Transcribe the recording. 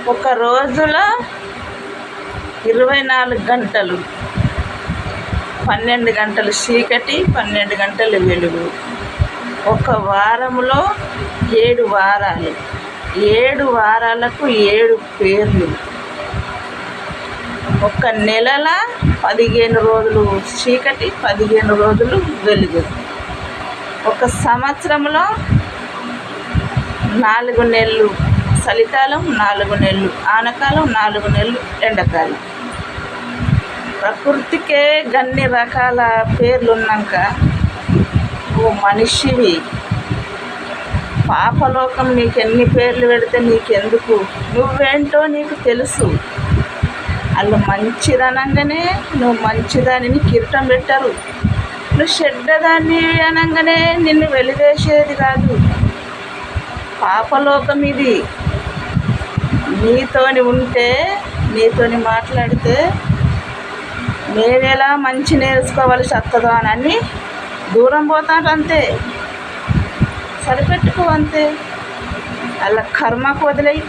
ఒక రోజులో 24 గంటలు, 12 గంటలు చీకటి, 12 గంటలు వెలుగు. ఒక వారంలో 7 వారాలు, 7 వారాలకు 7 పేర్లు. ఒక నెలల 15 రోజులు చీకటి, 15 రోజులు వెలుగు. ఒక సంవత్సరంలో 4 నెలలు చలికాలం, 4 నెలలు ఆనకాలం, 4 నెలలు ఎండాకాలం. ప్రకృతికే గన్ని రకాల పేర్లు ఉన్నాక ఓ మనిషివి పాపలోకం నీకు ఎన్ని పేర్లు పెడితే నీకెందుకు? నువ్వేంటో నీకు తెలుసు. వాళ్ళు మంచిదనంగానే నువ్వు మంచిదానిని కిరీటం పెట్టరు. నువ్వు చెడ్డదాన్ని అనగానే నిన్ను వెలివేసేది కాదు. పాపలోకం ఇది. నీతోని ఉంటే, నీతోని మాట్లాడితే నేనెలా మంచి నేర్చుకోవాల్సి వస్తుందో అని దూరం పోతాడు అంతే. సరిపెట్టుకో అంతే. అలా కర్మకు వదిలేయి.